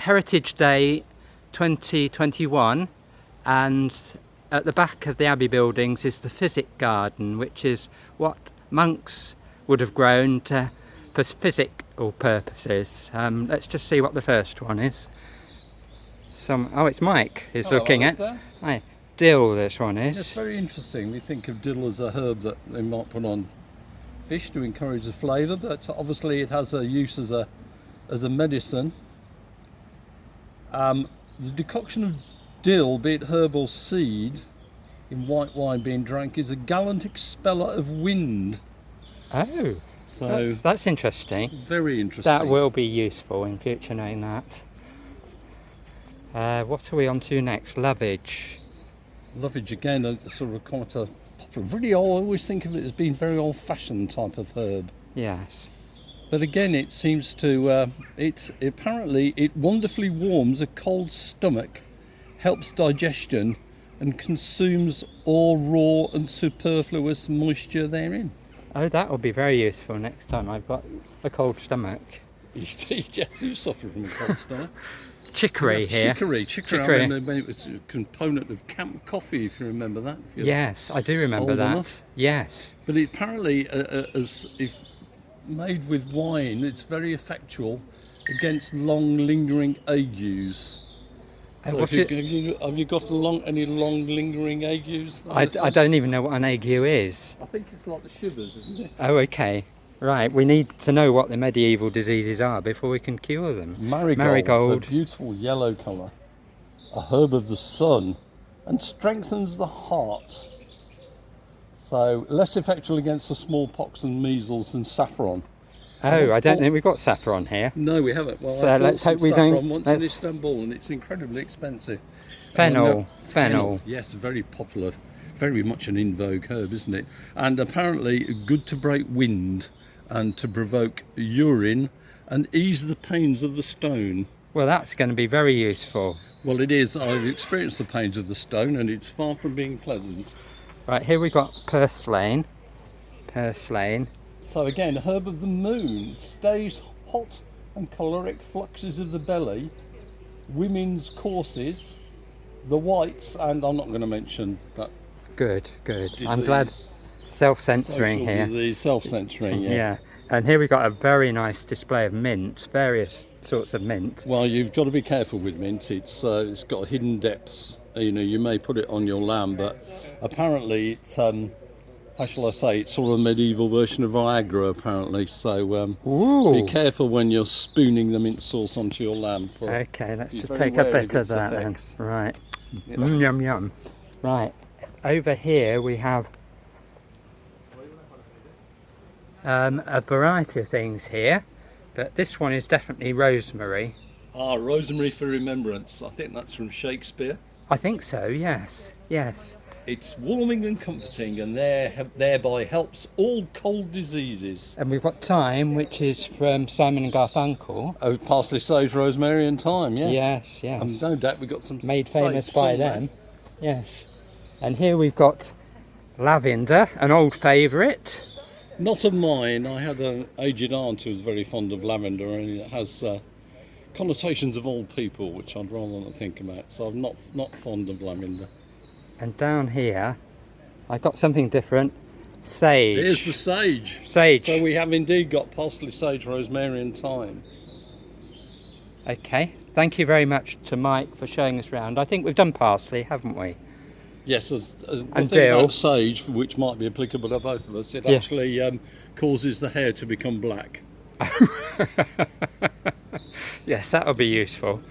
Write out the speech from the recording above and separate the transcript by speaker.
Speaker 1: Heritage Day 2021, and at the back of the Abbey Buildings is the Physic Garden, which is what monks would have grown for physical purposes. Let's just see what the first one is. Oh, it's Mike who's looking at. Hi. Dill, this one is.
Speaker 2: It's very interesting. We think of dill as a herb that they might put on fish to encourage the flavour, but obviously it has a use as a medicine. The decoction of dill, be it herb or seed, in white wine being drank is a gallant expeller of wind.
Speaker 1: Oh, so that's interesting.
Speaker 2: Very interesting.
Speaker 1: That will be useful in future, knowing that. What are we on to next? Lovage.
Speaker 2: Lovage again, a sort of quite a popular, really old, I always think of it as being very old-fashioned type of herb.
Speaker 1: Yes.
Speaker 2: But again, it seems to, apparently it wonderfully warms a cold stomach, helps digestion, and consumes all raw and superfluous moisture therein.
Speaker 1: Oh, that will be very useful next time I've got a cold stomach.
Speaker 2: Yes, you suffer from a cold stomach.
Speaker 1: Chicory here.
Speaker 2: Chicory. I remember it was a component of camp coffee, if you remember that.
Speaker 1: Yes, I do remember that. Enough. Yes.
Speaker 2: But it apparently, as if made with wine, it's very effectual against long lingering agues. So have you got any long lingering agues?
Speaker 1: I don't even know what an ague is.
Speaker 2: I think it's like the shivers, isn't it?
Speaker 1: Oh, okay. Right, we need to know what the medieval diseases are before we can cure them.
Speaker 2: Marigold. A beautiful yellow colour, a herb of the sun, and strengthens the heart. So less effectual against the smallpox and measles than saffron.
Speaker 1: Oh, I don't think we've got saffron here.
Speaker 2: No, we haven't. Well,
Speaker 1: so let's hope we don't.
Speaker 2: Once in Istanbul, and it's incredibly expensive.
Speaker 1: Fennel.
Speaker 2: Yes, very popular, very much an in vogue herb, isn't it? And apparently good to break wind and to provoke urine and ease the pains of the stone.
Speaker 1: Well, that's going to be very useful.
Speaker 2: Well, it is. I've experienced the pains of the stone, and it's far from being pleasant.
Speaker 1: Right, here we've got purslane.
Speaker 2: So again, herb of the moon, stays hot and choleric fluxes of the belly, women's courses, the whites, and I'm not going to mention that.
Speaker 1: Good. Disease. I'm glad. Self-censoring here.
Speaker 2: Disease, self-censoring,
Speaker 1: yeah. And here we've got a very nice display of mints, various sorts of mint.
Speaker 2: Well, you've got to be careful with mint. It's got hidden depths. You may put it on your lamb, but apparently it's how shall I say, it's sort of a medieval version of Viagra, apparently. So be careful when you're spooning the mint sauce onto your lamb.
Speaker 1: Okay, let's just take a bit of that then. Right. Yeah. Yum yum. Right. Over here we have a variety of things here, but this one is definitely rosemary.
Speaker 2: Ah, rosemary for remembrance. I think that's from Shakespeare.
Speaker 1: I think so, yes.
Speaker 2: It's warming and comforting, and thereby helps all cold diseases.
Speaker 1: And we've got thyme, which is from Simon and Garfunkel.
Speaker 2: Oh, parsley, sage, rosemary and thyme, yes.
Speaker 1: Yes.
Speaker 2: And no doubt we got some
Speaker 1: made famous by them. Yes. And here we've got lavender, an old favourite.
Speaker 2: Not of mine. I had an aged aunt who was very fond of lavender, and it has connotations of old people, which I'd rather not think about. So I'm not fond of lavender.
Speaker 1: And down here, I got something different. Sage.
Speaker 2: Here's the sage. So we have indeed got parsley, sage, rosemary and thyme.
Speaker 1: Okay. Thank you very much to Mike for showing us around. I think we've done parsley, haven't we?
Speaker 2: Yes,
Speaker 1: and
Speaker 2: thing
Speaker 1: dill.
Speaker 2: About sage, which might be applicable to both of us, it actually causes the hair to become black.
Speaker 1: Yes, that would be useful.